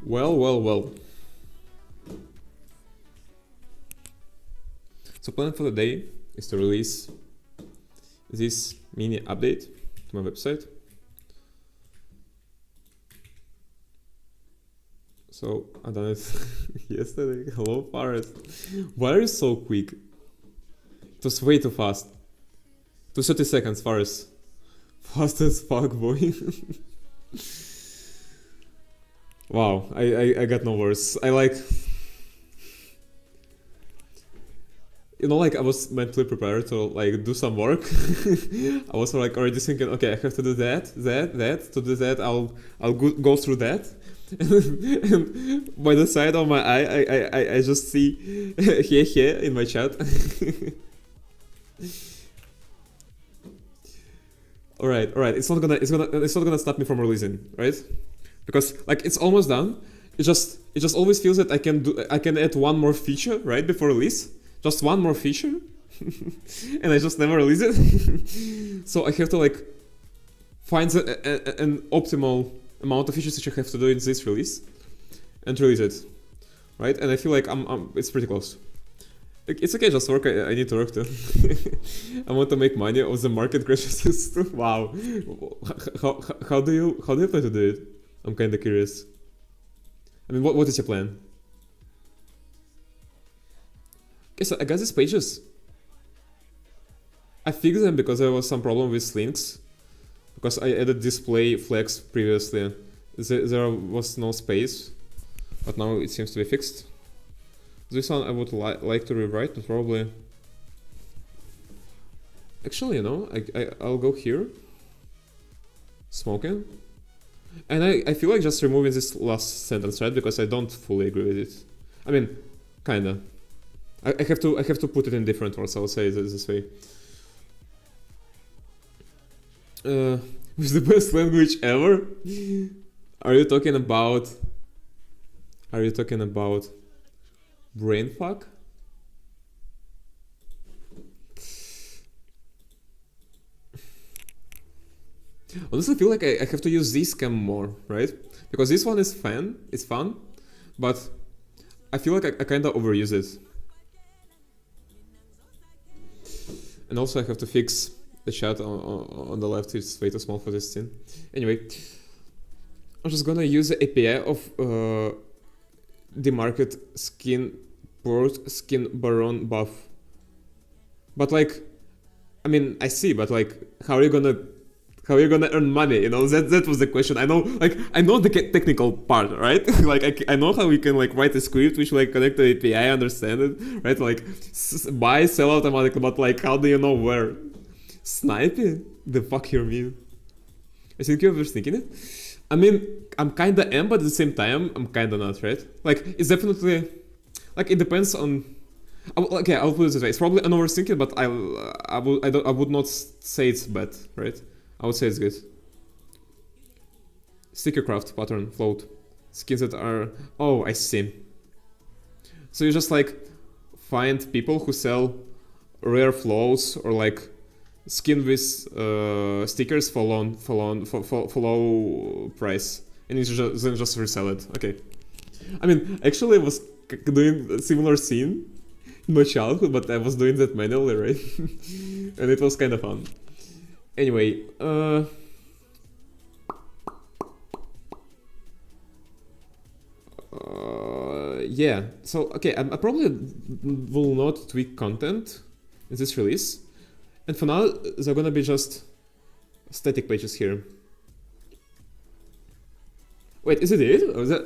Well, well, well. So plan for the day is to release this mini update to my website. So I done it yesterday. Hello, Forest. Why are you so quick? It was way too fast. 30 seconds, Forest. Fast as fuck, boy. Wow, I got no words. I like... You know, like I was mentally prepared to like do some work. I was like already thinking, okay, I have to do that. To do that, I'll go through that. And by the side of my eye, I just see here in my chat. All right. It's not gonna stop me from releasing, right? Because like it's almost done. It just always feels that I can add one more feature right before release. Just one more feature, and I just never release it. So I have to like find an optimal amount of features which I have to do in this release, and release it, right? And I feel like it's pretty close. It's okay, just work. I need to work too. I want to make money of the market crashes. Wow, how do you plan to do it? I'm kind of curious. I mean, what is your plan? Okay, so I got these pages. I fixed them because there was some problem with links. Because I added display flags previously. There was no space. But now it seems to be fixed. This one I would like to rewrite, but probably... Actually, you know, I'll go here. Smoking. And I feel like just removing this last sentence, right? Because I don't fully agree with it. I mean, kinda. I have to put it in different words. I'll say it this way. With the best language ever? Are you talking about brainfuck? Honestly, I feel like I have to use this cam more, right? Because this one is fun, but I feel like I kind of overuse it. And also I have to fix the chat on the left, it's way too small for this scene. Anyway, I'm just gonna use the API of the market skin port skin baron buff. But like, I mean, I see, but like, how are you gonna earn money? You know, that was the question. I know the technical part, right? Like I know how we can like write a script which like connect to API, understand it, right? Like buy, sell automatically, but like how do you know where? Sniping? The fuck you mean? I think you're overthinking it. I mean, I'm kinda am, but at the same time, I'm kinda not, right? Like it's definitely like it depends on. Okay, I'll put it this way. It's probably an overthinking, but I would not say it's bad, right? I would say it's good. Sticker craft pattern float skins that are... Oh, I see. So you just like find people who sell rare flows or like skin with stickers for low price, and you then just resell it. Okay. I mean, actually, I was doing a similar scene in my childhood, but I was doing that manually, right? And it was kind of fun. Anyway, yeah. So okay, I probably will not tweak content in this release, and for now they're gonna be just static pages here. Wait, is it it?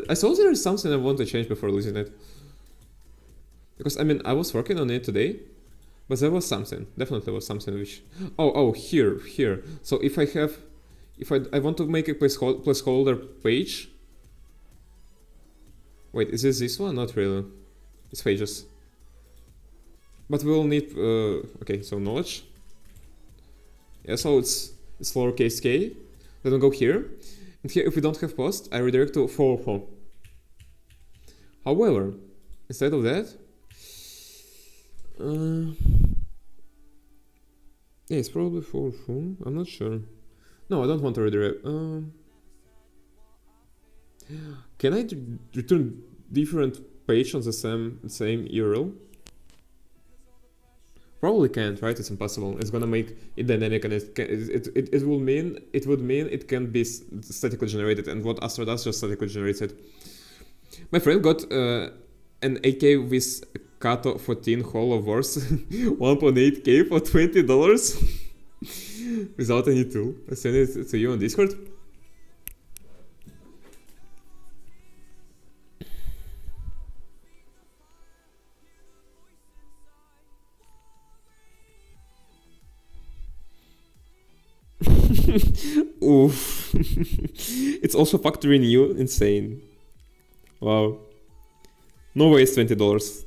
I saw there is something I want to change before losing it. Because I mean, I was working on it today, but there was something. Definitely was something which... Oh, here. So if I want to make a placeholder page. Wait, is this one? Not really. It's pages. But we'll need... okay, so knowledge. Yeah, so it's lowercase k. Then we'll go here. And here, if we don't have post, I redirect to for. However, instead of that... yeah, it's probably for whom? I'm not sure. No, I don't want to redirect. Can I return different page on the same URL? Probably can't, right? It's impossible. It's gonna make it dynamic, and it would mean it can be statically generated. And what Astro does just statically generates it. My friend got an AK with Kato 14 Hollow Wars 1.8K for $20 without any tool. I sent it to you on Discord. Oof. It's also factoring you. Insane. Wow. No way it's $20.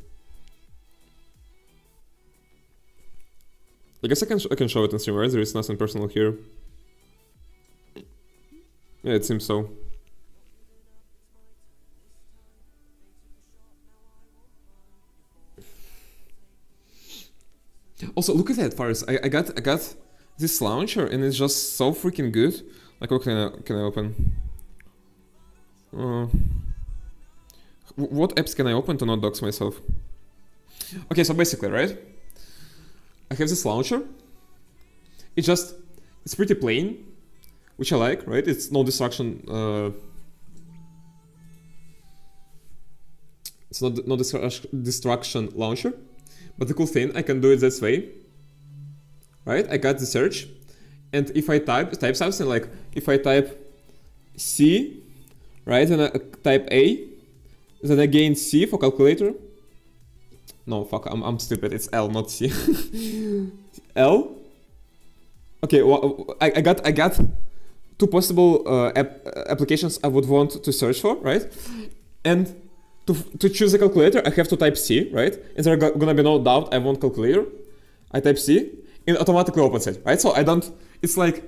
I guess I can show it in stream, right? There is nothing personal here. Yeah, it seems so. Also, look at that, Faris. I got this launcher, and it's just so freaking good. Like, what can I open? What apps can I open to not dox myself? Okay, so basically, right? I have this launcher. It's pretty plain, which I like, right? It's no destruction. It's not no destruction launcher. But the cool thing, I can do it this way. Right? I got the search, and if I type something like, if I type C, right, and I type A, then again C for calculator. No, fuck, I'm stupid. It's L, not C. L. Okay, well, I got two possible applications I would want to search for, right? And to choose a calculator, I have to type C, right? And there's gonna be no doubt I want calculator. I type C. It automatically opens it, right? So I don't. It's like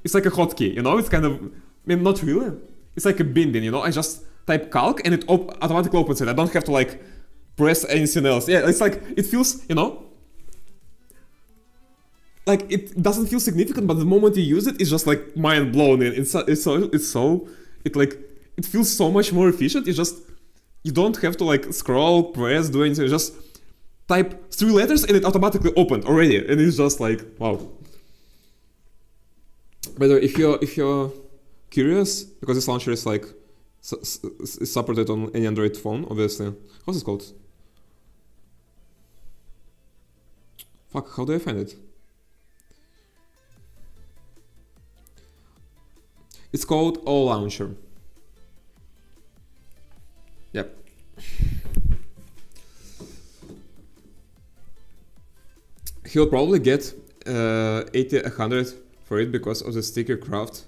a hotkey, you know. It's kind of, I mean, not really. It's like a binding, you know. I just type calc and it automatically opens it. I don't have to like press anything else. Yeah, it's like it feels, you know, like it doesn't feel significant, but the moment you use it, it's just like mind blown. It feels so much more efficient. You don't have to like scroll, press, do anything. Just type 3 letters and it automatically opened already, and it's just like, wow. By the way, if you're curious, because this launcher is like is supported on any Android phone, obviously. What's it called? Fuck, how do I find it? It's called O Launcher. Yep. He'll probably get 80, 100 for it because of the sticker craft,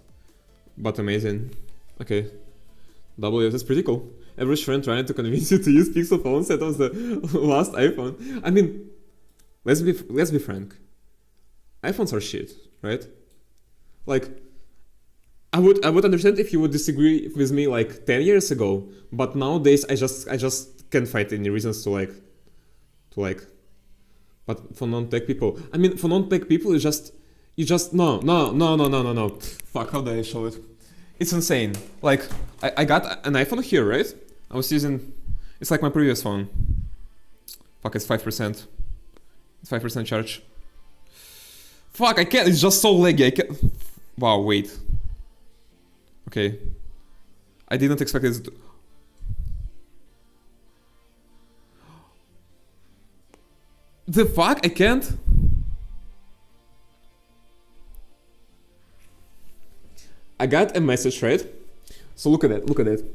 but amazing. Okay, W, that's pretty cool. Every friend trying to convince you to use Pixel phone set of the last iPhone. I mean, let's be frank. iPhones are shit, right? Like, I would understand if you would disagree with me like 10 years ago, but nowadays I just can't find any reasons to like. But for non-tech people, I mean, for non-tech people, you just no. Fuck, how do I show it? It's insane. Like, I got an iPhone here, right? I was using, it's like my previous phone. Fuck, it's 5%. It's 5% charge. Fuck, I can't, it's just so laggy, I can't. Wow, wait. Okay. I didn't expect it to... The fuck? I can't? I got a message, right? So look at it.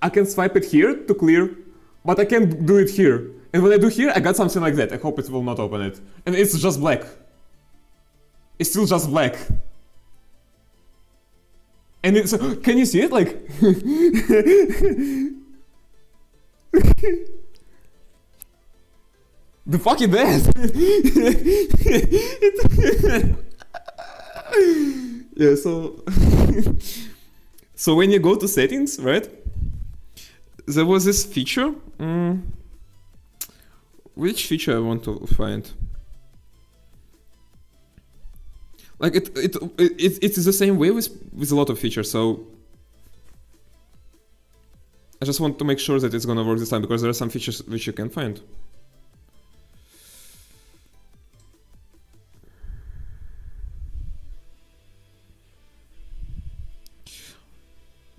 I can swipe it here to clear, but I can't do it here. And when I do here, I got something like that. I hope it will not open it. And it's just black. It's still just black. And it's... Can you see it? Like... The fuck is that? Yeah, so... So when you go to settings, right? There was this feature. Which feature I want to find? Like it is the same way with a lot of features. So I just want to make sure that it's gonna work this time, because there are some features which you can find.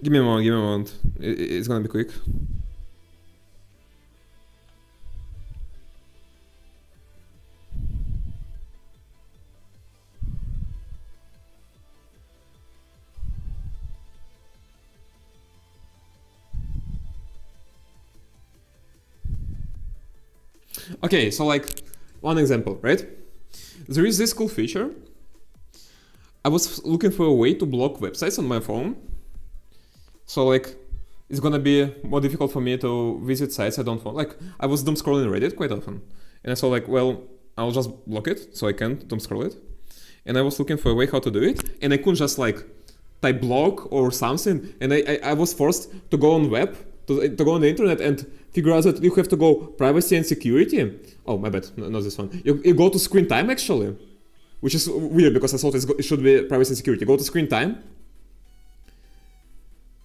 Give me a moment. It's gonna be quick. Okay, so like one example, right? There is this cool feature. I was looking for a way to block websites on my phone. So like it's gonna be more difficult for me to visit sites I don't want. Like I was doom scrolling Reddit quite often, and I saw like, well, I'll just block it so I can't doom scroll it. And I was looking for a way how to do it, and I couldn't just like type block or something, and I was forced to go on web, to go on the internet and figure out that you have to go privacy and security. Oh, my bad, no, not this one. You go to screen time actually, which is weird because I thought it should be privacy and security. Go to screen time.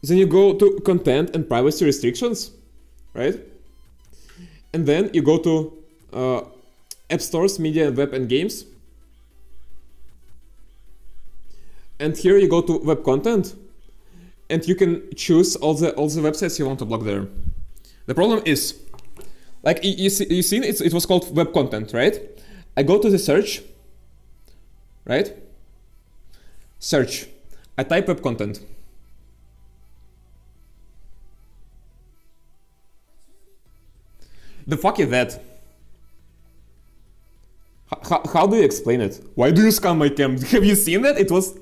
Then you go to content and privacy restrictions, right? And then you go to app stores, media, web, and games. And here you go to web content, and you can choose all the websites you want to block there. The problem is, like you seen it was called web content, right? I go to the search, right? Search. I type web content. The fuck is that? How do you explain it? Why do you scan my cam? Have you seen that? It was...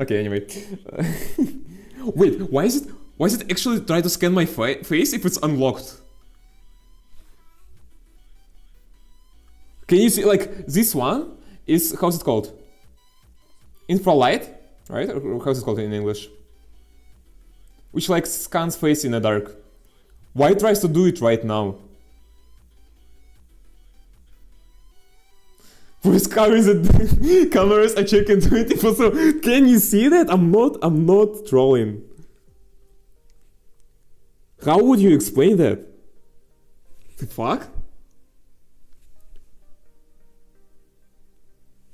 Okay, anyway. Wait, why is it actually try to scan my face if it's unlocked? Can you see, like, this one is, how's it called? Infralight, right? Or how's it called in English? Which, like, scans face in the dark. Why it tries to do it right now? Voice cameras are checking 24/7. Can you see that? I'm not trolling. How would you explain that? The fuck?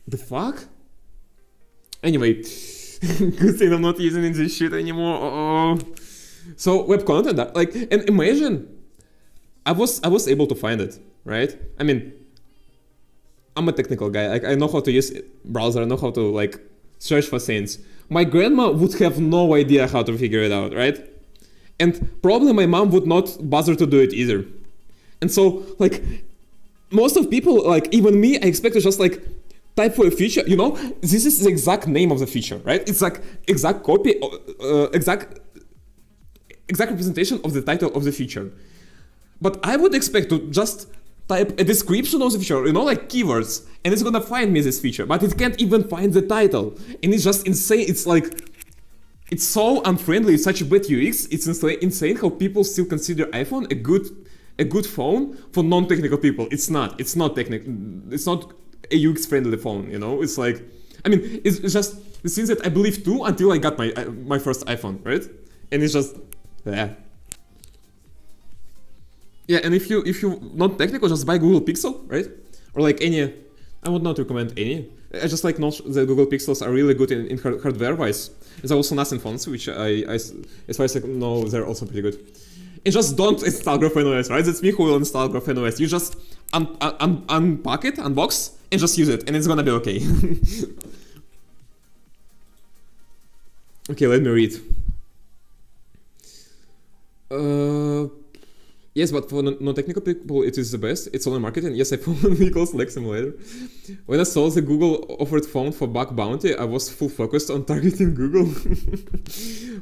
The fuck? Anyway, good thing I'm not using this shit anymore. So web content, like, and imagine, I was able to find it, right? I mean, I'm a technical guy. Like, I know how to use browser. I know how to like search for things. My grandma would have no idea how to figure it out, right? And probably my mom would not bother to do it either. And so, like, most of people, like even me, I expect to just like type for a feature. You know, this is the exact name of the feature, right? It's like exact copy, exact representation of the title of the feature. But I would expect to just type a description of the feature, you know, like keywords, and it's gonna find me this feature, but it can't even find the title. And it's just insane. It's like, it's so unfriendly, it's such a bad UX. It's insane how people still consider iPhone a good phone for non-technical people. It's not technical. It's not a UX friendly phone, you know? It's like, I mean, it's just the things that I believed too until I got my first iPhone, right? And it's just, yeah. Yeah, and if you not technical, just buy Google Pixel, right? Or like any, I would not recommend any. I just like know the Google Pixels are really good in hardware wise. There's also nothing phones, which I as far as I know, they're also pretty good. And just don't install Graphene OS, right? That's me who will install Graphene OS. You just unpack it, unbox, and just use it, and it's gonna be okay. Okay, let me read. Yes, but for non-technical people, it is the best. It's only marketing. Yes, I found vehicles like simulator. When I saw the Google offered phone for bug bounty, I was full focused on targeting Google,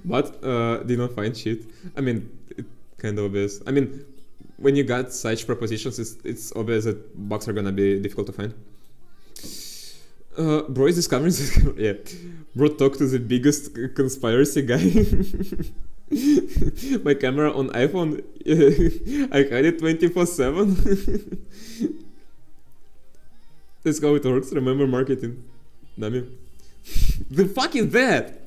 but did not find shit. I mean, it kind of obvious. I mean, when you got such propositions, it's obvious that bugs are gonna be difficult to find. Bro is discovering this. Yeah, bro, talk to the biggest conspiracy guy. My camera on iPhone, I hide it 24/7. That's how it works. Remember marketing. Dummy. The fuck is that?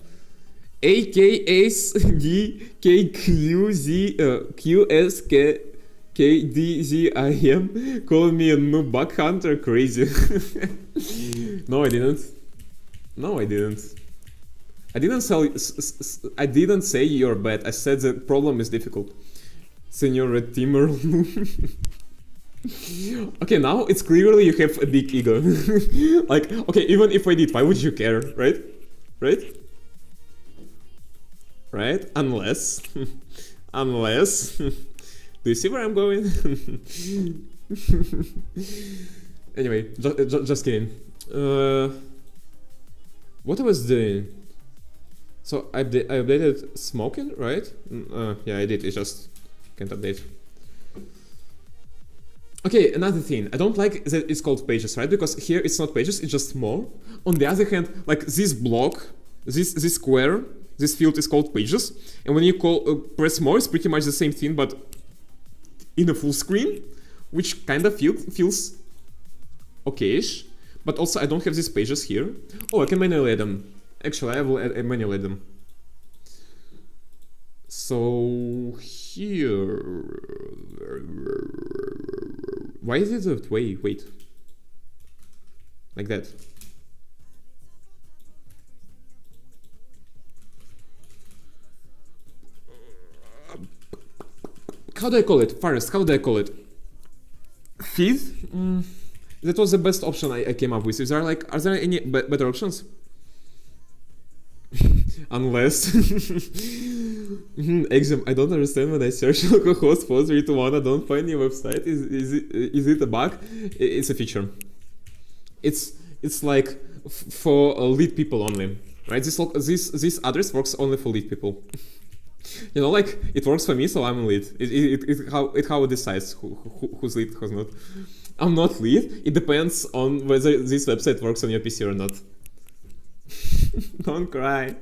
AKSDKQZKDZIM calling me a noob bug hunter. Crazy. No, I didn't. No, I didn't. I didn't say you're bad. I said the problem is difficult. Senor Red Teamer. Okay, now it's clearly you have a big ego. Like, okay, even if I did, why would you care, right? Right? Right? Unless... Unless... Do you see where I'm going? Anyway, just kidding. What I was doing? So I updated smoking, right? Yeah, I did. It just can't update. Okay, another thing. I don't like that it's called pages, right? Because here it's not pages, it's just more. On the other hand, like this block, this square, this field is called pages. And when you press more, it's pretty much the same thing, but in a full screen, which kind of feels okay-ish. But also I don't have these pages here. Oh, I can manually add them. Actually, I will manually add them. So here, why is it that way? Wait, like that. How do I call it? Forest, how do I call it? Feed? That was the best option I came up with. Are there any better options? Unless Exam, I don't understand when I search localhost 4321, I don't find your website. Is it a bug? It's a feature. It's like for lead people only, right? This address works only for lead people. You know, like it works for me, so I'm lead. It how it decides who's lead, who's not. I'm not lead. It depends on whether this website works on your PC or not. Don't cry.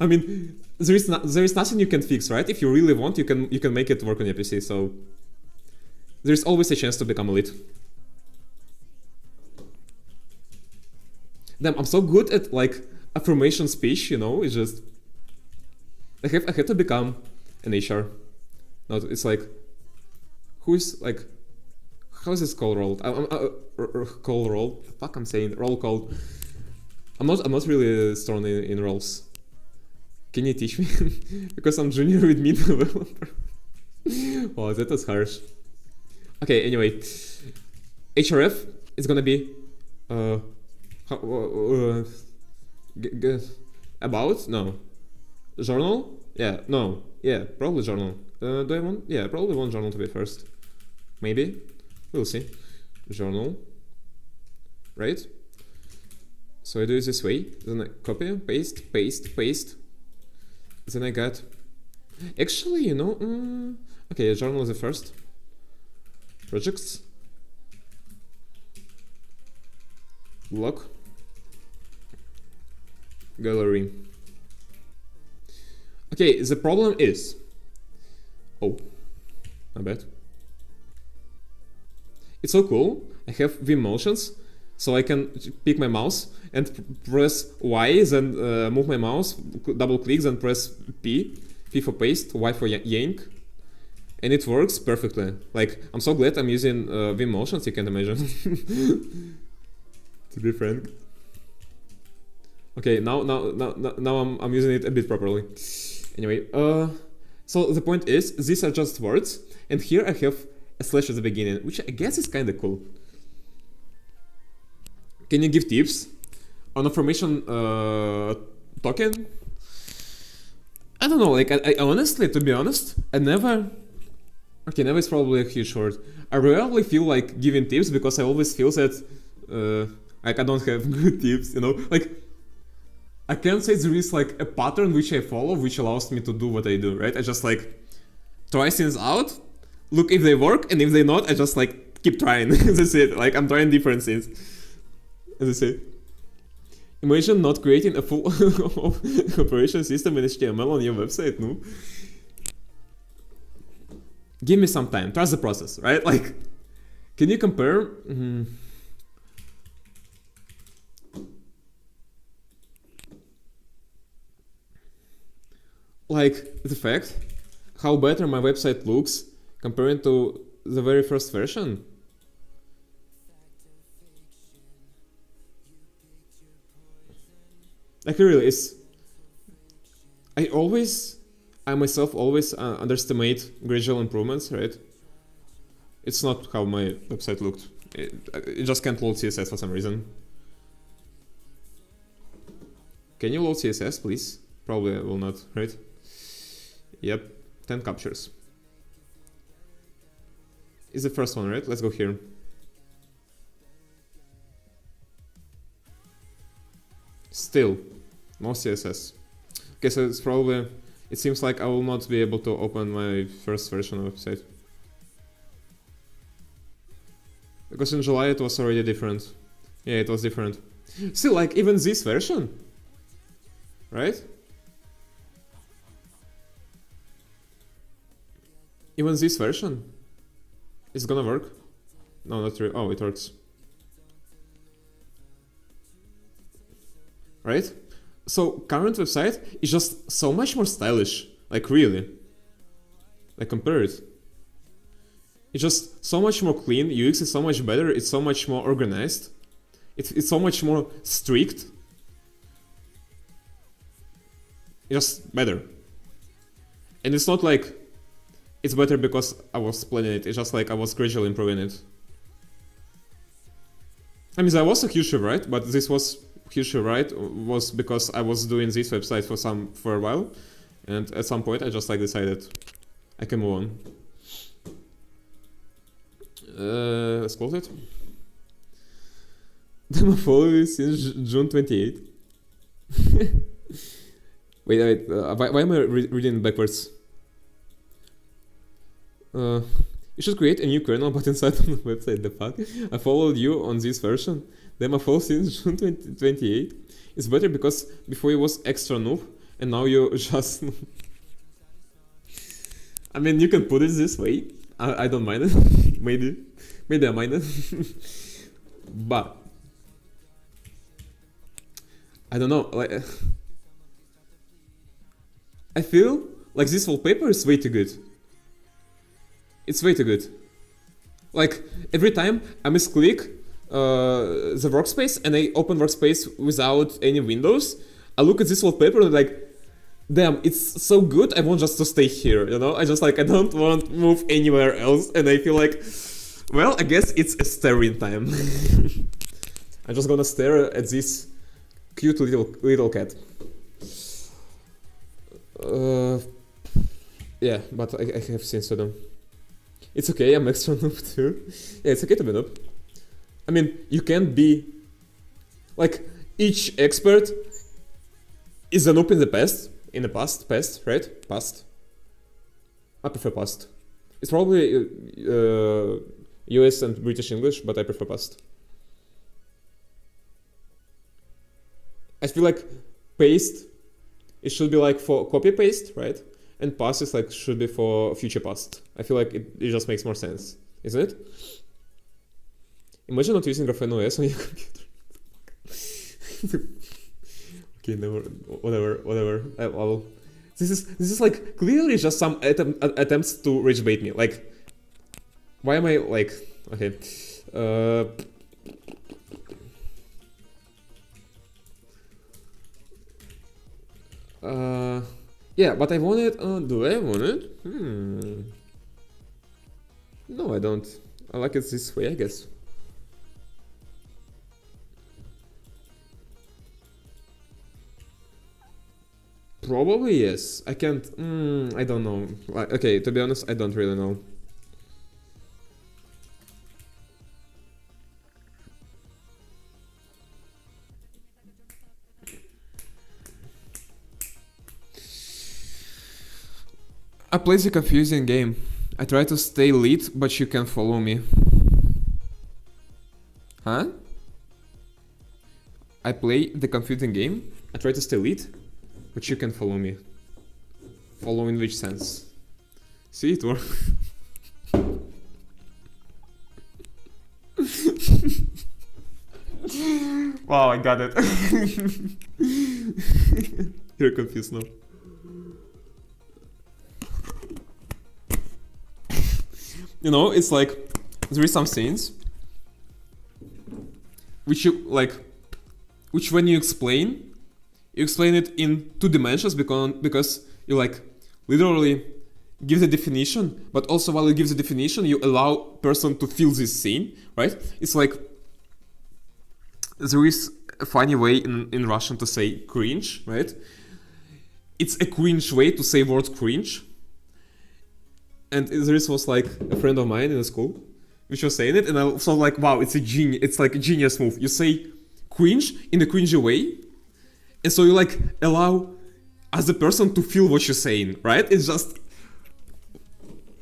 I mean, there is nothing you can fix, right? If you really want, you can make it work on your PC. So there's always a chance to become a lead. Damn, I'm so good at like affirmation speech. You know, it's just I have to become an HR. No, it's like who's like how is this call rolled? Call roll. Fuck, I'm saying roll call. I'm not really strong in roles. Can you teach me? Because I'm junior with me developer. Wow, that was harsh. Okay, anyway. href is gonna be about? No. Journal? Yeah, no. Yeah, probably journal. Do I want? Yeah, probably want journal to be first. Maybe. We'll see. Journal. Right? So I do it this way, then I copy, paste, paste, paste. Then I got... Actually, you know... okay, journal is the first. Projects. Lock. Gallery. Okay, the problem is... Oh, my bad. It's so cool. I have Vim motions, so I can pick my mouse and press Y, then move my mouse, double click, then press P for paste, Y for yank, and it works perfectly. Like, I'm so glad I'm using Vim motions, you can't imagine. To be frank. Okay, now I'm using it a bit properly. Anyway, so the point is, these are just words, and here I have a slash at the beginning, which I guess is kind of cool. Can you give tips on affirmation token? I don't know, like I honestly, to be honest, I never... Okay, never is probably a huge word. I rarely feel like giving tips because I always feel that like I don't have good tips, you know? Like, I can't say there is like a pattern which I follow which allows me to do what I do, right? I just like try things out, look if they work, and if they not, I just like keep trying. That's it. Like I'm trying different things. That's it. Imagine not creating a full operation system in HTML on your website, no? Give me some time. Trust the process, right? Like, can you compare? like the fact how better my website looks compared to the very first version. Like really, I myself always underestimate gradual improvements, right? It's not how my website looked. It just can't load CSS for some reason. Can you load CSS, please? Probably I will not, right? Yep, 10 captures. Is the first one, right? Let's go here. Still, no CSS. Okay, so it's probably... It seems like I will not be able to open my first version of the website. Because in July it was already different. Yeah, it was different. Still, like, even this version, right? Even this version is gonna work. No, not really. Oh, it works. Right? So current website is just so much more stylish. Like really. Like compare it. It's just so much more clean. UX is so much better. It's so much more organized. It's so much more strict. It's just better. And it's not like it's better because I was planning it. It's just like I was gradually improving it. I mean, that was a huge right, but this was huge right was because I was doing this website for a while, and at some point I just like decided I can move on. Let's close it. I'm following since June 28. wait, why am I reading backwards? You should create a new kernel, but inside on the website, the fuck? I followed you on this version. Then I follow since June 2028. It's better because before you was extra noob, and now you just... I mean, you can put it this way. I don't mind it. Maybe I mind it. But... I don't know, like... I feel like this wallpaper is way too good. It's way too good. Like, every time I misclick the workspace and I open workspace without any windows, I look at this wallpaper and I'm like, damn, it's so good, I want just to stay here, you know? I don't want to move anywhere else, and I feel like, well, I guess it's a staring time. I'm just gonna stare at this cute little cat. Yeah, but I have things to do. It's okay, I'm extra noob too. Yeah, it's okay to be noob. I mean, you can't be... Like, each expert is a noob in the past. In the past, right? Past. I prefer past. It's probably US and British English, but I prefer past. I feel like paste, it should be like for copy paste, right? And past is like should be for future past. I feel like it just makes more sense, isn't it? Imagine not using Graphene OS on your computer. Okay, never, whatever. This is like clearly just some attempts to rage bait me. Like, why am I like okay? Yeah, but I want it. Do I want it? No, I don't. I like it this way, I guess. Probably yes. I can't. I don't know. Like, okay, to be honest, I don't really know. I play the confusing game. I try to stay lit, but you can follow me. Huh? I play the confusing game. I try to stay lit, but you can follow me. Follow in which sense? See, it works. Wow, I got it. You're confused now. You know, it's like there is some things which you like, which when you explain it in 2 dimensions because you like literally give the definition, but also while you give the definition, you allow person to feel this scene, right? It's like there is a funny way in Russian to say cringe, right? It's a cringe way to say word cringe. And there was like a friend of mine in the school which was saying it, and I thought like, wow, it's like a genius move. You say cringe in a cringy way, and so you like allow as a person to feel what you're saying, right? It's just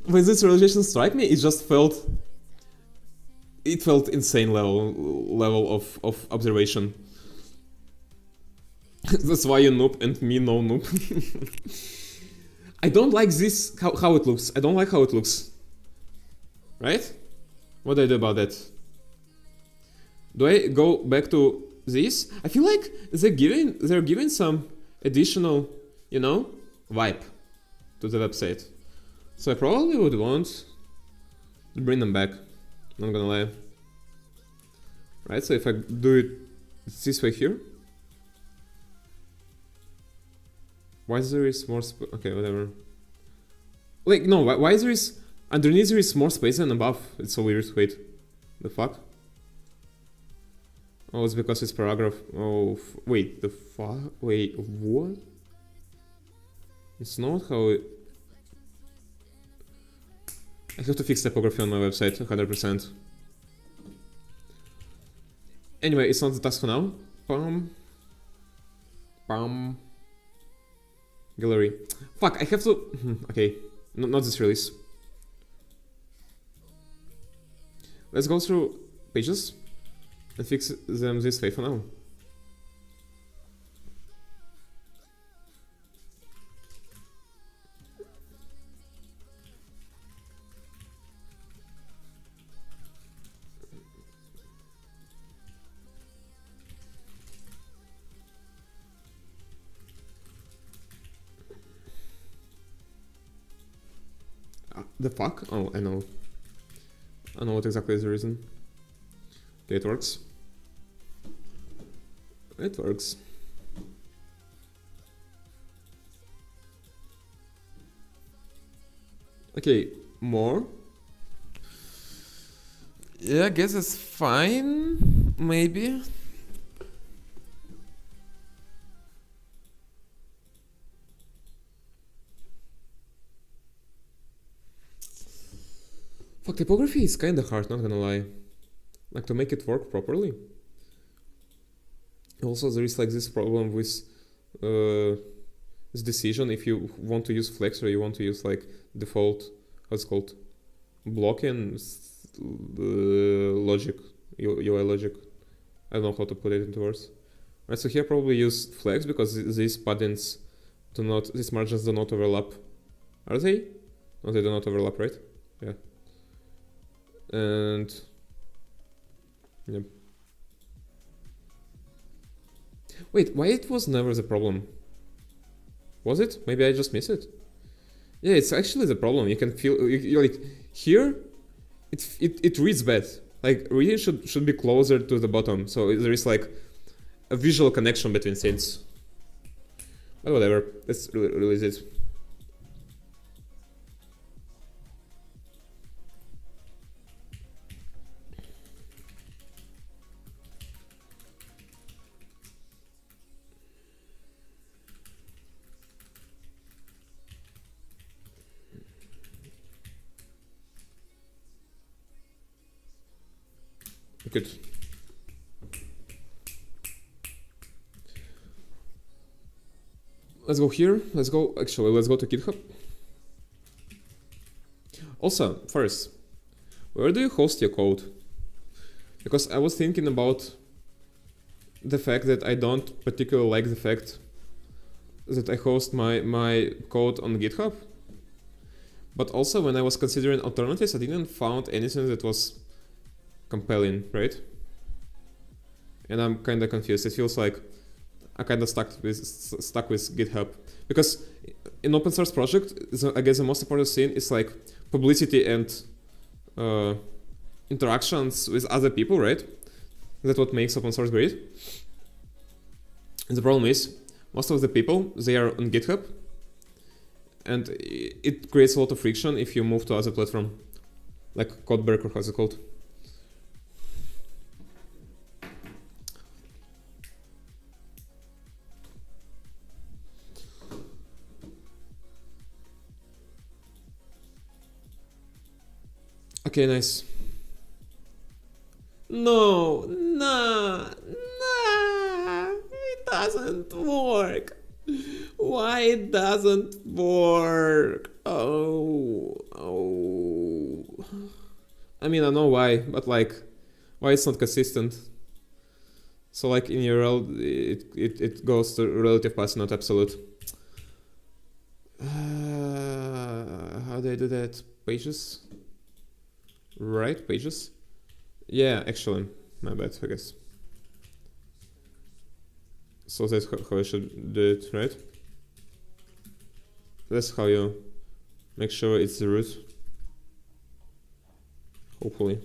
when this realization struck me, it felt insane level of observation. That's why you noob and me no noob. I don't like this how it looks. I don't like how it looks. Right? What do I do about that? Do I go back to this? I feel like they're giving some additional, you know, vibe to the website. So I probably would want to bring them back. Not gonna lie. Right, so if I do it this way here. Why there is more okay, whatever. Like, no, why there is... Underneath there is more space than above. It's so weird. Wait. The fuck? Oh, it's because it's paragraph. Oh, wait. The fuck? Wait, what? It's not how it... I have to fix typography on my website, 100%. Anyway, it's not the task for now. Pam. Gallery. Fuck, I have to... Okay, not this release. Let's go through pages and fix them this way for now. The fuck? Oh, I know. I know what exactly is the reason. Okay, it works. It works. Okay, more. Yeah, I guess it's fine. Maybe. Fuck, typography is kinda hard, not gonna lie. Like, to make it work properly. Also, there is like this problem with this decision if you want to use Flex or you want to use like default, how's it called? Blocking logic, UI logic. I don't know how to put it into words. Right, so here probably use Flex because these paddings these margins do not overlap. Are they? No, they do not overlap, right? Yeah. And yep. Wait, why it was never the problem? Was it? Maybe I just missed it. Yeah, it's actually the problem. You can feel you like here. It reads bad. Like reading should be closer to the bottom, so there is like a visual connection between things. But whatever. Let's release it. Good. Let's go here. Let's go to GitHub. Also, first, where do you host your code? Because I was thinking about the fact that I don't particularly like the fact that I host my code on GitHub. But also when I was considering alternatives, I didn't find anything that was compelling, right? And I'm kind of confused. It feels like I'm kind of stuck with GitHub because in open source project, I guess the most important thing is like publicity and uh, interactions with other people, right? That's what makes open source great. And the problem is, most of the people, they are on GitHub, and it creates a lot of friction if you move to other platform, like Codeberg or how's it called. Okay, nice. No, nah, it doesn't work. Why it doesn't work? Oh. I mean, I know why, but like, why it's not consistent? So like in URL, it goes to relative path, not absolute. How do I do that? Pages? Right, pages? Yeah, actually, my bad, I guess. So that's how I should do it, right? That's how you make sure it's the root. Hopefully.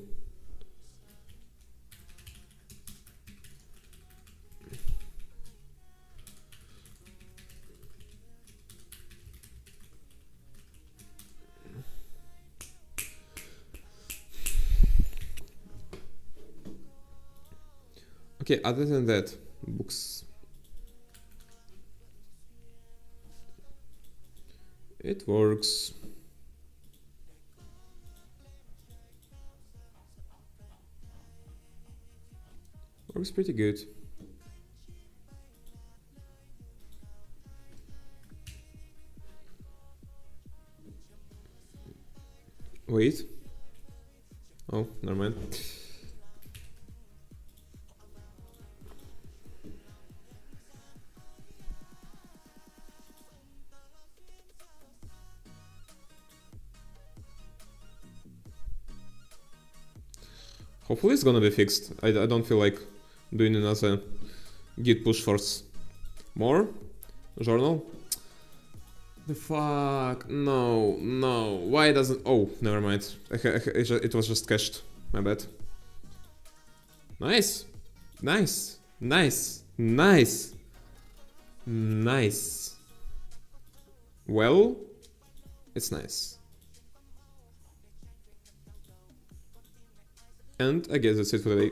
Okay, other than that, books. It works. Works pretty good. Wait. Oh, never mind. Hopefully it's gonna be fixed. I don't feel like doing another git push force. More? Journal? The fuck? No. Why doesn't... Oh, never mind. It was just cached. My bad. Nice. Well, it's nice. And I guess that's it for today.